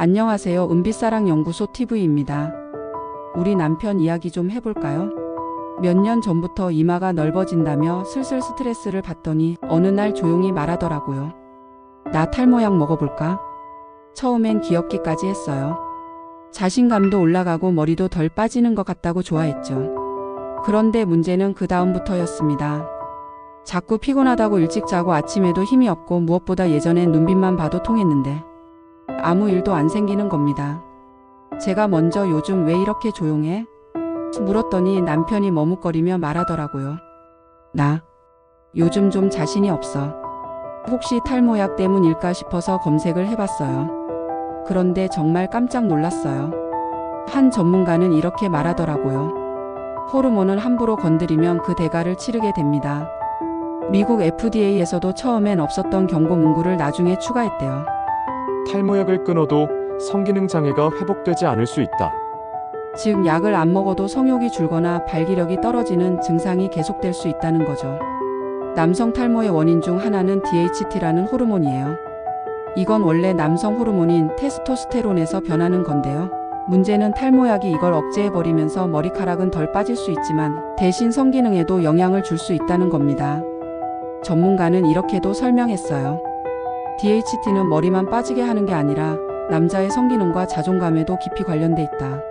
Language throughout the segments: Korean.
안녕하세요. 은빛사랑연구소 TV입니다. 우리 남편 이야기 좀 해볼까요? 몇 년 전부터 이마가 넓어진다며 슬슬 스트레스를 받더니 어느 날 조용히 말하더라고요. 나 탈모약 먹어볼까? 처음엔 귀엽기까지 했어요. 자신감도 올라가고 머리도 덜 빠지는 것 같다고 좋아했죠. 그런데 문제는 그 다음부터였습니다. 자꾸 피곤하다고 일찍 자고 아침에도 힘이 없고 무엇보다 예전엔 눈빛만 봐도 통했는데 아무 일도 안 생기는 겁니다. 제가 먼저 요즘 왜 이렇게 조용해? 물었더니 남편이 머뭇거리며 말하더라고요. 나 요즘 좀 자신이 없어. 혹시 탈모약 때문일까 싶어서 검색을 해봤어요. 그런데 정말 깜짝 놀랐어요. 한 전문가는 이렇게 말하더라고요. 호르몬을 함부로 건드리면 그 대가를 치르게 됩니다. 미국 FDA에서도 처음엔 없었던 경고 문구를 나중에 추가했대요. 탈모약을 끊어도 성기능 장애가 회복되지 않을 수 있다. 즉 약을 안 먹어도 성욕이 줄거나 발기력이 떨어지는 증상이 계속될 수 있다는 거죠. 남성 탈모의 원인 중 하나는 DHT라는 호르몬이에요. 이건 원래 남성 호르몬인 테스토스테론에서 변하는 건데요. 문제는 탈모약이 이걸 억제해버리면서 머리카락은 덜 빠질 수 있지만 대신 성기능에도 영향을 줄 수 있다는 겁니다. 전문가는 이렇게도 설명했어요. DHT는 머리만 빠지게 하는 게 아니라 남자의 성기능과 자존감에도 깊이 관련돼 있다.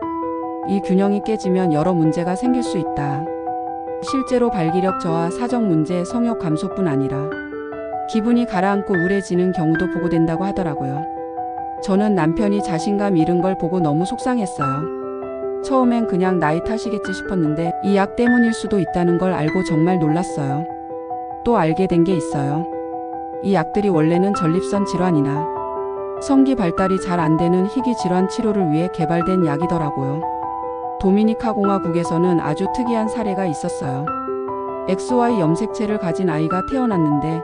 이 균형이 깨지면 여러 문제가 생길 수 있다. 실제로 발기력 저하, 사정 문제, 성욕 감소뿐 아니라 기분이 가라앉고 우울해지는 경우도 보고된다고 하더라고요. 저는 남편이 자신감 잃은 걸 보고 너무 속상했어요. 처음엔 그냥 나이 탓이겠지 싶었는데 이 약 때문일 수도 있다는 걸 알고 정말 놀랐어요. 또 알게 된 게 있어요. 이 약들이 원래는 전립선 질환이나 성기 발달이 잘 안 되는 희귀 질환 치료를 위해 개발된 약이더라고요. 도미니카 공화국에서는 아주 특이한 사례가 있었어요. XY 염색체를 가진 아이가 태어났는데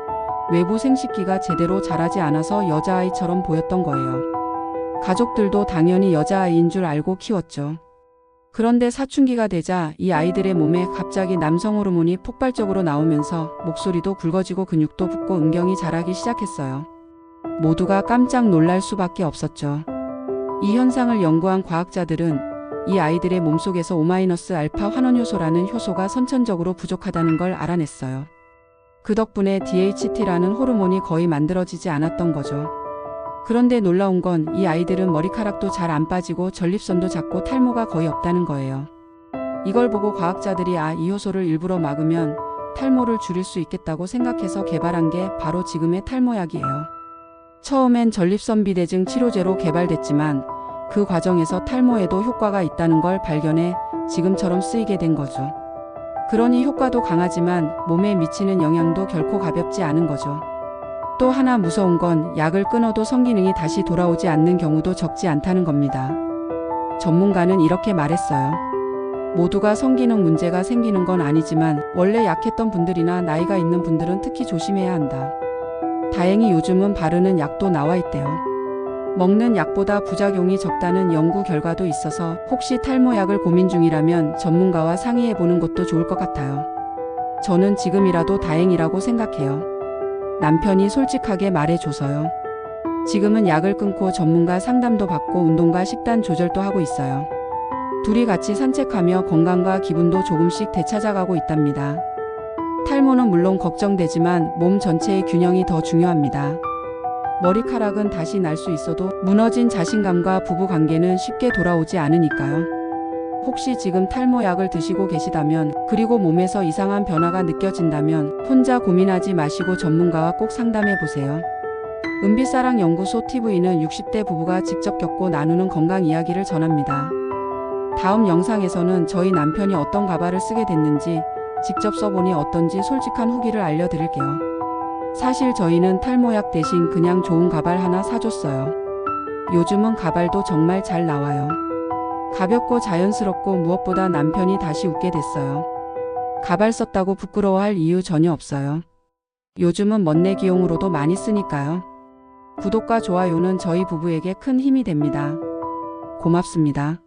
외부 생식기가 제대로 자라지 않아서 여자아이처럼 보였던 거예요. 가족들도 당연히 여자아이인 줄 알고 키웠죠. 그런데 사춘기가 되자 이 아이들의 몸에 갑자기 남성 호르몬이 폭발적으로 나오면서 목소리도 굵어지고 근육도 붙고 음경이 자라기 시작했어요. 모두가 깜짝 놀랄 수밖에 없었죠. 이 현상을 연구한 과학자들은 이 아이들의 몸속에서 O-알파 환원효소라는 효소가 선천적으로 부족하다는 걸 알아냈어요. 그 덕분에 DHT라는 호르몬이 거의 만들어지지 않았던 거죠. 그런데 놀라운 건 이 아이들은 머리카락도 잘 안 빠지고 전립선도 작고 탈모가 거의 없다는 거예요. 이걸 보고 과학자들이 이 효소를 일부러 막으면 탈모를 줄일 수 있겠다고 생각해서 개발한 게 바로 지금의 탈모약이에요. 처음엔 전립선 비대증 치료제로 개발됐지만 그 과정에서 탈모에도 효과가 있다는 걸 발견해 지금처럼 쓰이게 된 거죠. 그러니 효과도 강하지만 몸에 미치는 영향도 결코 가볍지 않은 거죠. 또 하나 무서운 건 약을 끊어도 성기능이 다시 돌아오지 않는 경우도 적지 않다는 겁니다. 전문가는 이렇게 말했어요. 모두가 성기능 문제가 생기는 건 아니지만 원래 약했던 분들이나 나이가 있는 분들은 특히 조심해야 한다. 다행히 요즘은 바르는 약도 나와 있대요. 먹는 약보다 부작용이 적다는 연구 결과도 있어서 혹시 탈모약을 고민 중이라면 전문가와 상의해보는 것도 좋을 것 같아요. 저는 지금이라도 다행이라고 생각해요. 남편이 솔직하게 말해줘서요. 지금은 약을 끊고 전문가 상담도 받고 운동과 식단 조절도 하고 있어요. 둘이 같이 산책하며 건강과 기분도 조금씩 되찾아가고 있답니다. 탈모는 물론 걱정되지만 몸 전체의 균형이 더 중요합니다. 머리카락은 다시 날 수 있어도 무너진 자신감과 부부관계는 쉽게 돌아오지 않으니까요. 혹시 지금 탈모약을 드시고 계시다면 그리고 몸에서 이상한 변화가 느껴진다면 혼자 고민하지 마시고 전문가와 꼭 상담해보세요. 은빛사랑연구소 TV는 60대 부부가 직접 겪고 나누는 건강 이야기를 전합니다. 다음 영상에서는 저희 남편이 어떤 가발을 쓰게 됐는지 직접 써보니 어떤지 솔직한 후기를 알려드릴게요. 사실 저희는 탈모약 대신 그냥 좋은 가발 하나 사줬어요. 요즘은 가발도 정말 잘 나와요. 가볍고 자연스럽고 무엇보다 남편이 다시 웃게 됐어요. 가발 썼다고 부끄러워할 이유 전혀 없어요. 요즘은 멋내기용으로도 많이 쓰니까요. 구독과 좋아요는 저희 부부에게 큰 힘이 됩니다. 고맙습니다.